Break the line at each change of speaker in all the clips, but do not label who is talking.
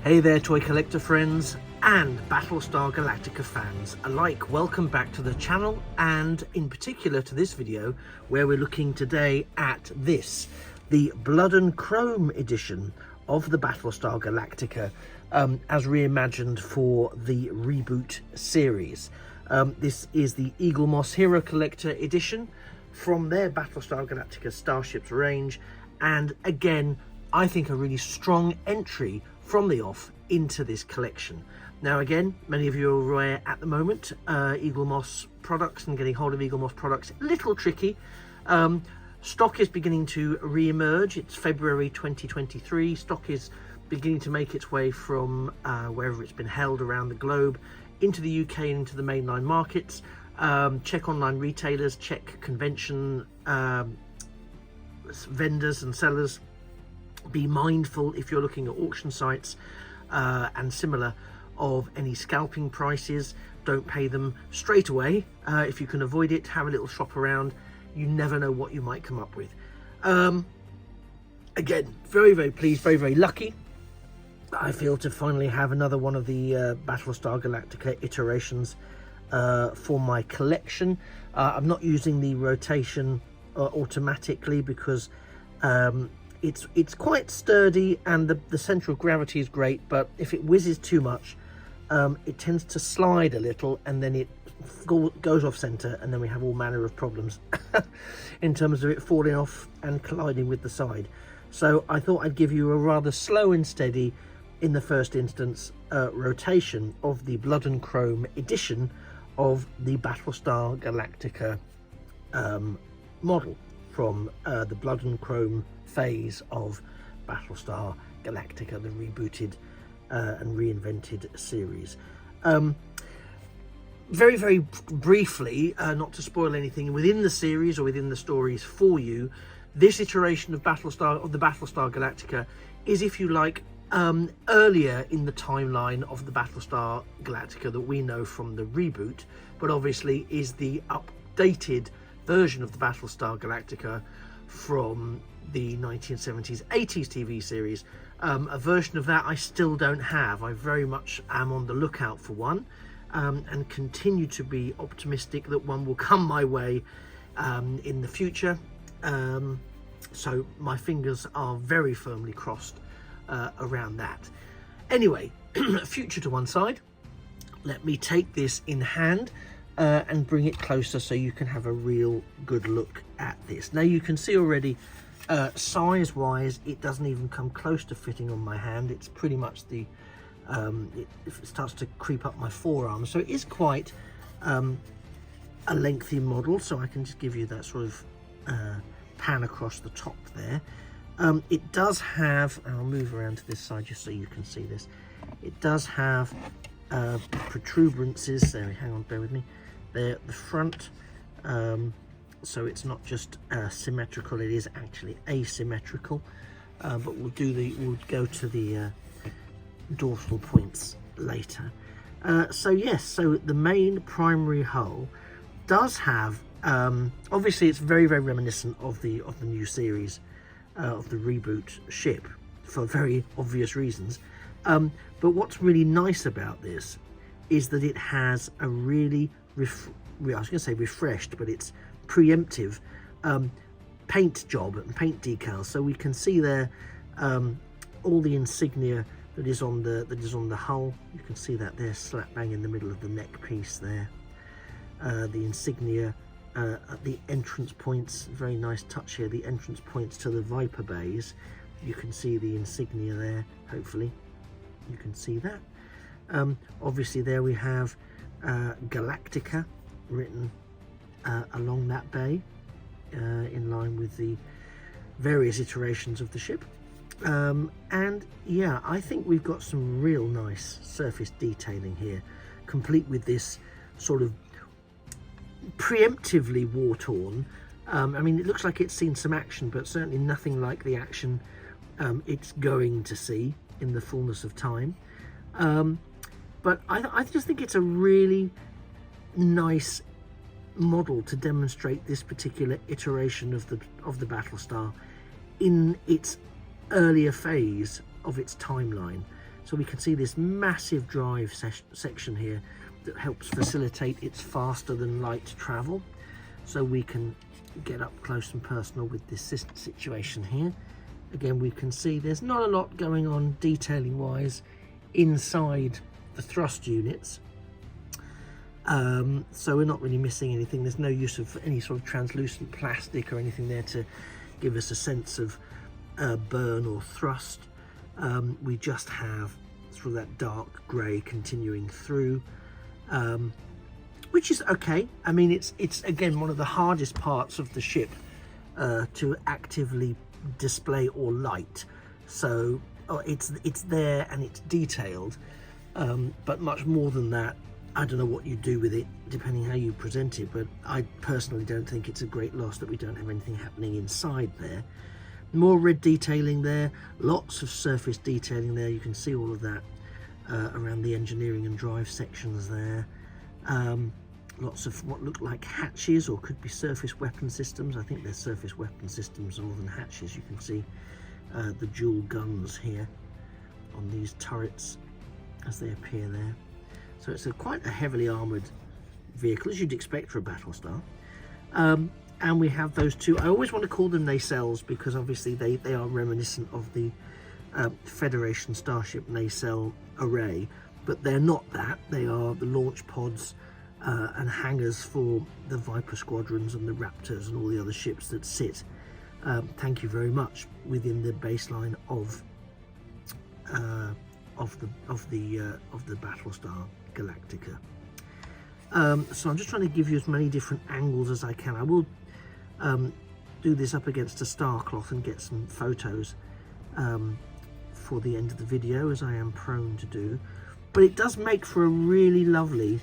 Hey there toy collector friends and Battlestar Galactica fans alike, welcome back to the channel and in particular to this video where we're looking today at this, the Blood and Chrome edition of the Battlestar Galactica as reimagined for the reboot series. This is the Eaglemoss Hero Collector edition from their Battlestar Galactica Starships range, and again I think a really strong entry from the off into this collection. Now again, many of you are aware at the moment, Eaglemoss products and getting hold of Eaglemoss products, a little tricky. Stock is beginning to re-emerge. It's February 2023. Stock is beginning to make its way from wherever it's been held around the globe into the UK and into the mainline markets. Check online retailers, check convention vendors and sellers. Be mindful if you're looking at auction sites and similar of any scalping prices. Don't pay them straight away. If you can avoid it, have a little shop around. You never know what you might come up with. Again, very pleased, very lucky, I feel, to finally have another one of the Battlestar Galactica iterations for my collection. I'm not using the rotation automatically because it's quite sturdy and the central gravity is great, but if it whizzes too much, it tends to slide a little and then it goes off center, and then we have all manner of problems in terms of it falling off and colliding with the side. So I thought I'd give you a rather slow and steady, in the first instance, rotation of the Blood and Chrome edition of the Battlestar Galactica model from the Blood and Chrome phase of Battlestar Galactica, the rebooted and reinvented series. Very briefly, not to spoil anything within the series or within the stories for you, this iteration of the Battlestar Galactica is, if you like, earlier in the timeline of the Battlestar Galactica that we know from the reboot, but obviously is the updated version of the Battlestar Galactica from the 1970s 80s TV series. A version of that I still don't have. I very much am on the lookout for one, and continue to be optimistic that one will come my way in the future. So my fingers are very firmly crossed around that. Anyway, future to one side, let me take this in hand and bring it closer so you can have a real good look at this. Now you can see already, size wise, it doesn't even come close to fitting on my hand. It's pretty much the it starts to creep up my forearm, so it is quite a lengthy model. So I can just give you that sort of pan across the top there. It does have, and I'll move around to this side just so you can see this, it does have protuberances there. Hang on, bear with me. They're at the front, so it's not just symmetrical, it is actually asymmetrical, but we'll go to the dorsal points later. So yes, so the main primary hull does have, obviously it's very reminiscent of the new series, of the reboot ship, for very obvious reasons, but what's really nice about this is that it has a really I was going to say refreshed, but it's preemptive paint job and paint decals. So we can see there all the insignia that is on the hull. You can see that there, slap bang in the middle of the neck piece there. The insignia at the entrance points, very nice touch here, the entrance points to the Viper bays. You can see the insignia there, hopefully you can see that. Obviously there we have Galactica written along that bay, in line with the various iterations of the ship. And yeah, I think we've got some real nice surface detailing here, complete with this sort of preemptively war-torn. I mean, it looks like it's seen some action, but certainly nothing like the action it's going to see in the fullness of time. But I just think it's a really nice model to demonstrate this particular iteration of the Battlestar in its earlier phase of its timeline. So we can see this massive drive section here that helps facilitate its faster than light travel. So we can get up close and personal with this situation here. Again, we can see there's not a lot going on detailing wise inside the thrust units. So we're not really missing anything. There's no use of any sort of translucent plastic or anything there to give us a sense of burn or thrust. We just have sort of that dark grey continuing through, which is okay. I mean, it's again one of the hardest parts of the ship to actively display or light. So it's there and it's detailed, but much more than that, I don't know what you do with it depending how you present it, but I personally don't think it's a great loss that we don't have anything happening inside there. More red detailing there, lots of surface detailing there. You can see all of that around the engineering and drive sections there. Lots of what look like hatches or could be surface weapon systems. I think they're surface weapon systems more than hatches. You can see the dual guns here on these turrets as they appear there. So it's quite a heavily armoured vehicle, as you'd expect for a Battlestar. And we have those two. I always want to call them nacelles because obviously they are reminiscent of the Federation Starship nacelle array, but they're not that. They are the launch pods and hangars for the Viper squadrons and the Raptors and all the other ships that sit, thank you very much, within the baseline of the Battlestar Galactica. So I'm just trying to give you as many different angles as I can. I will do this up against a star cloth and get some photos for the end of the video, as I am prone to do, but it does make for a really lovely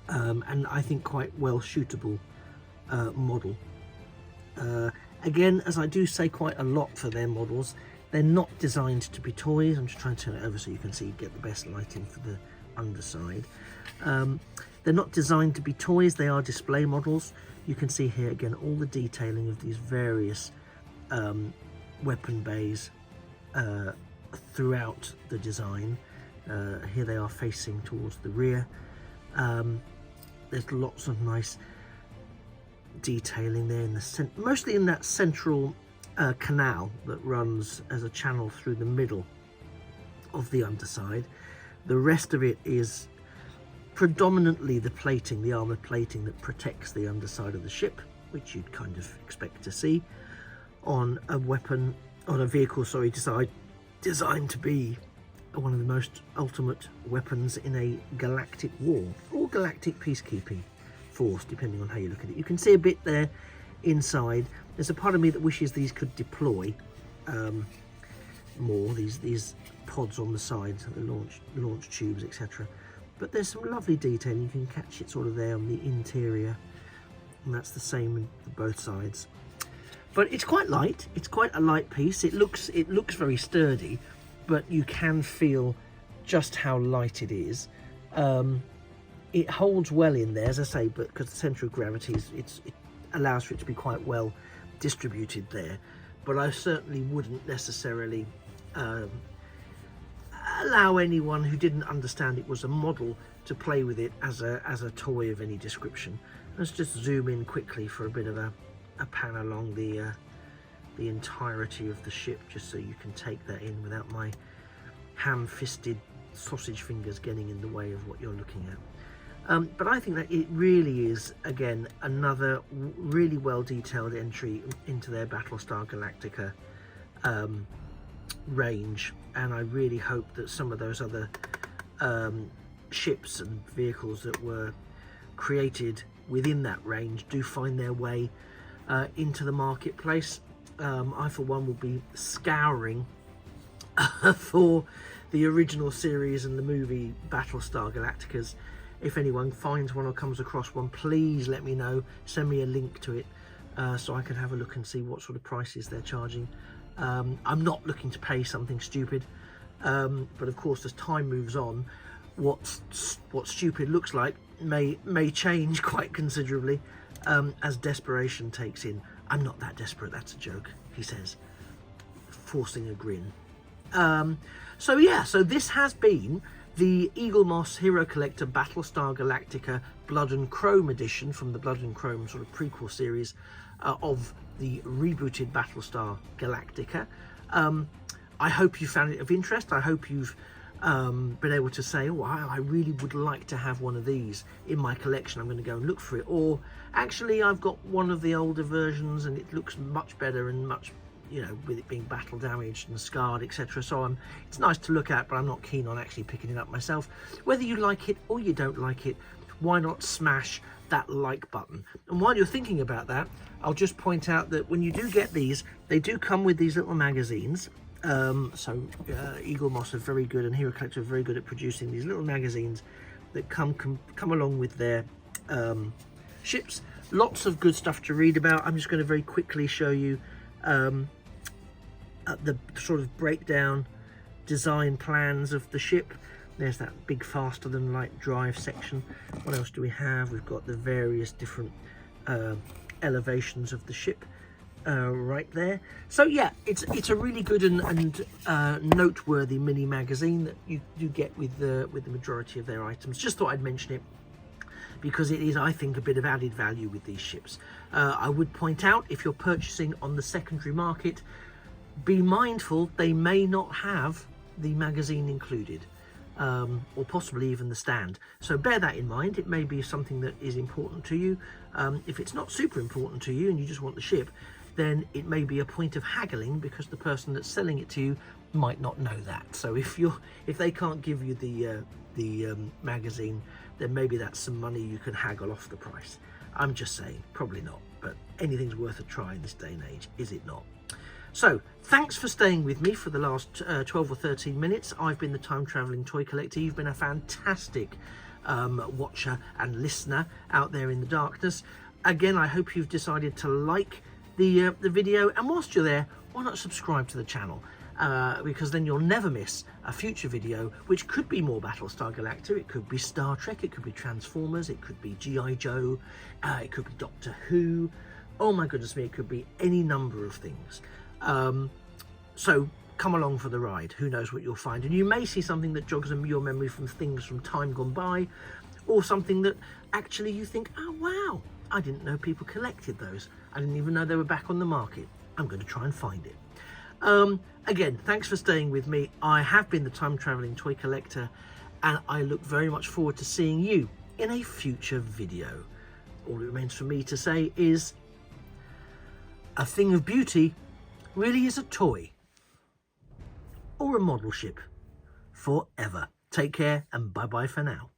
and I think quite well shootable model. Again, as I do say quite a lot for their models, they're not designed to be toys. I'm just trying to turn it over so you can see, get the best lighting for the underside. They're not designed to be toys, they are display models. You can see here again all the detailing of these various weapon bays throughout the design. Here they are facing towards the rear. There's lots of nice detailing there in the mostly in that central canal that runs as a channel through the middle of the underside. The rest of it is predominantly the plating, the armoured plating that protects the underside of the ship, which you'd kind of expect to see on a weapon, on a vehicle, sorry, designed to be one of the most ultimate weapons in a galactic war or galactic peacekeeping force, depending on how you look at it. You can see a bit there inside. There's a part of me that wishes these could deploy more, these pods on the sides, the launch tubes, etc. But there's some lovely detail. You can catch it sort of there on the interior, and that's the same on both sides. But it's quite light. It's quite a light piece. It looks very sturdy, but you can feel just how light it is. It holds well in there, as I say, but because the centre of gravity it allows for it to be quite well distributed there. But I certainly wouldn't necessarily allow anyone who didn't understand it was a model to play with it as a toy of any description. Let's just zoom in quickly for a bit of a pan along the entirety of the ship, just so you can take that in without my ham-fisted sausage fingers getting in the way of what you're looking at. But I think that it really is, again, another really well detailed entry into their Battlestar Galactica range, and I really hope that some of those other ships and vehicles that were created within that range do find their way into the marketplace. I for one will be scouring for the original series and the movie Battlestar Galacticas. If anyone finds one or comes across one, please let me know, send me a link to it so I can have a look and see what sort of prices they're charging. I'm not looking to pay something stupid, but of course as time moves on, what stupid looks like may change quite considerably as desperation takes in. I'm not that desperate, that's a joke, he says, forcing a grin. So yeah, so this has been the Eaglemoss Hero Collector Battlestar Galactica Blood and Chrome edition from the Blood and Chrome sort of prequel series of the rebooted Battlestar Galactica. I hope you found it of interest. I hope you've been able to say, oh, I really would like to have one of these in my collection. I'm going to go and look for it. Or actually, I've got one of the older versions and it looks much better and much, you know, with it being battle damaged and scarred, etc. So it's nice to look at, but I'm not keen on actually picking it up myself. Whether you like it or you don't like it, why not smash that like button? And while you're thinking about that, I'll just point out that when you do get these, they do come with these little magazines. Eaglemoss are very good, and Hero Collector are very good at producing these little magazines that come along with their ships. Lots of good stuff to read about. I'm just going to very quickly show you the sort of breakdown design plans of the ship. There's that big faster than light drive section. What else do we have? We've got the various different elevations of the ship right there. So yeah, it's a really good and noteworthy mini magazine that you do get with the majority of their items. Just thought I'd mention it because it is, I think, a bit of added value with these ships. I would point out, if you're purchasing on the secondary market, be mindful they may not have the magazine included, or possibly even the stand. So bear that in mind. It may be something that is important to you. If it's not super important to you and you just want the ship, then it may be a point of haggling because the person that's selling it to you might not know that. So if they can't give you the magazine, then maybe that's some money you can haggle off the price. I'm just saying, probably not, but anything's worth a try in this day and age, is it not? So thanks for staying with me for the last 12 or 13 minutes. I've been the time traveling toy collector. You've been a fantastic watcher and listener out there in the darkness. Again, I hope you've decided to like the video, and whilst you're there, why not subscribe to the channel, because then you'll never miss a future video, which could be more Battlestar Galactica, it could be Star Trek, it could be Transformers, it could be G.I. Joe, it could be Doctor Who. Oh my goodness me, it could be any number of things. So come along for the ride. Who knows what you'll find, and you may see something that jogs your memory from things from time gone by, or something that actually you think, oh wow, I didn't know people collected those. I didn't even know they were back on the market. I'm going to try and find it. Again, thanks for staying with me. I have been the time traveling toy collector, and I look very much forward to seeing you in a future video. All it remains for me to say is, a thing of beauty really is a toy or a model ship forever. Take care and bye bye for now.